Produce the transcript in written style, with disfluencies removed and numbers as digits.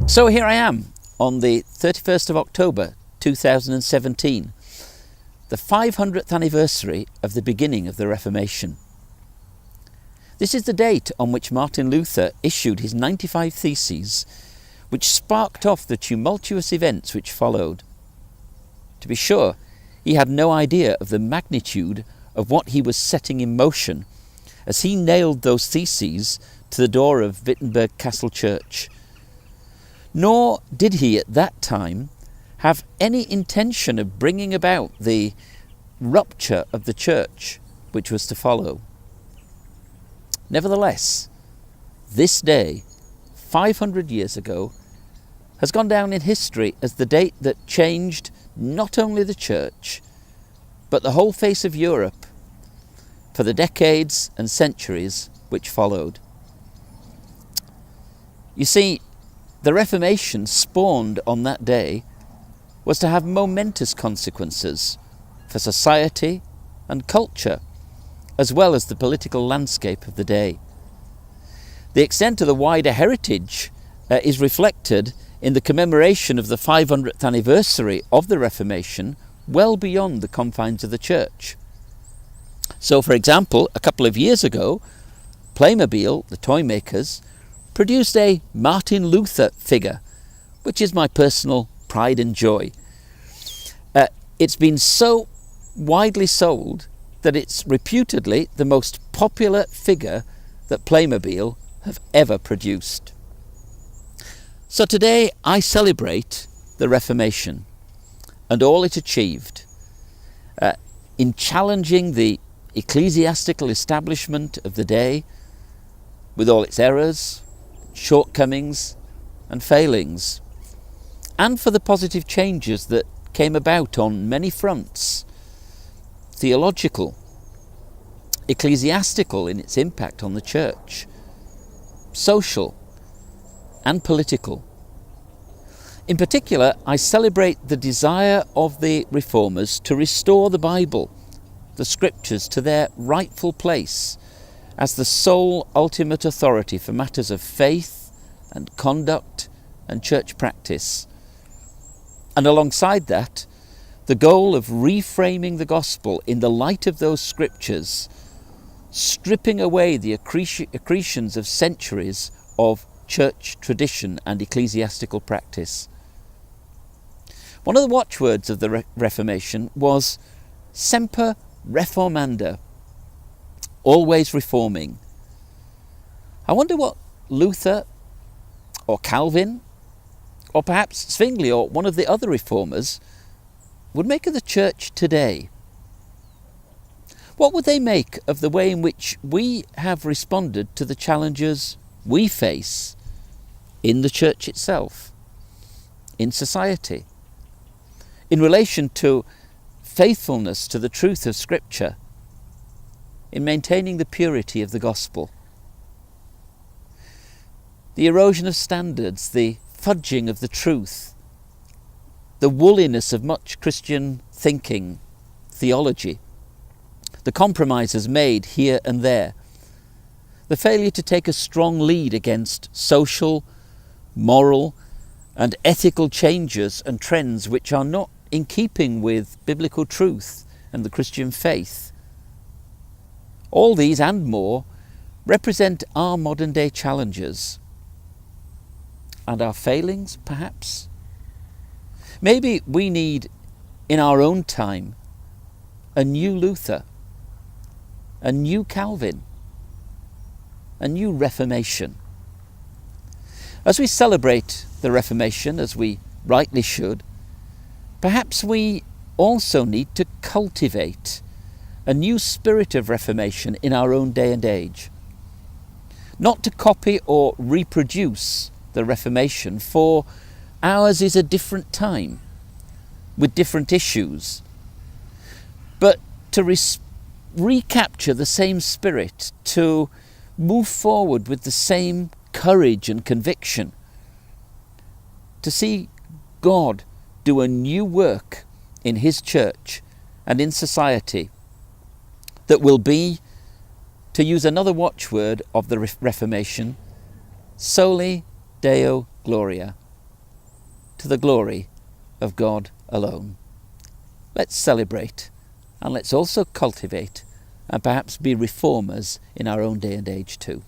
So here I am on the 31st of October 2017, the 500th anniversary of the beginning of the Reformation. This is the date on which Martin Luther issued his 95 Theses, which sparked off the tumultuous events which followed. To be sure, he had no idea of the magnitude of what he was setting in motion as he nailed those theses to the door of Wittenberg Castle Church. Nor did he at that time have any intention of bringing about the rupture of the church which was to follow. Nevertheless, this day, 500 years ago, has gone down in history as the date that changed not only the church, but the whole face of Europe for the decades and centuries which followed. You see, the Reformation spawned on that day was to have momentous consequences for society and culture, as well as the political landscape of the day. The extent of the wider heritage is reflected in the commemoration of the 500th anniversary of the Reformation well beyond the confines of the church. So, for example, a couple of years ago, Playmobil, the toy makers, produced a Martin Luther figure, which is my personal pride and joy. It's been so widely sold that it's reputedly the most popular figure that Playmobil have ever produced. So today I celebrate the Reformation and all it achieved in challenging the ecclesiastical establishment of the day with all its errors, shortcomings and failings, and for the positive changes that came about on many fronts: theological, ecclesiastical in its impact on the church, social and political. In particular, I celebrate the desire of the Reformers to restore the Bible, the Scriptures, to their rightful place as the sole ultimate authority for matters of faith and conduct and church practice. And alongside that, the goal of reframing the gospel in the light of those Scriptures, stripping away the accretions of centuries of church tradition and ecclesiastical practice. One of the watchwords of the Reformation was semper reformanda, always reforming. I wonder what Luther or Calvin or perhaps Zwingli or one of the other reformers would make of the church today. What would they make of the way in which we have responded to the challenges we face in the church itself, in society, in relation to faithfulness to the truth of Scripture, in maintaining the purity of the gospel? The erosion of standards, the fudging of the truth, the woolliness of much Christian thinking, theology, the compromises made here and there, the failure to take a strong lead against social, moral and ethical changes and trends which are not in keeping with biblical truth and the Christian faith. All these and more represent our modern day challenges and our failings, perhaps. Maybe we need, in our own time, a new Luther, a new Calvin, a new Reformation. As we celebrate the Reformation, as we rightly should, perhaps we also need to cultivate a new spirit of Reformation in our own day and age. Not to copy or reproduce the Reformation, for ours is a different time with different issues, but to recapture the same spirit, to move forward with the same courage and conviction, to see God do a new work in His church and in society that will be, to use another watchword of the Reformation, soli Deo Gloria, to the glory of God alone. Let's celebrate, and let's also cultivate, and perhaps be reformers in our own day and age too.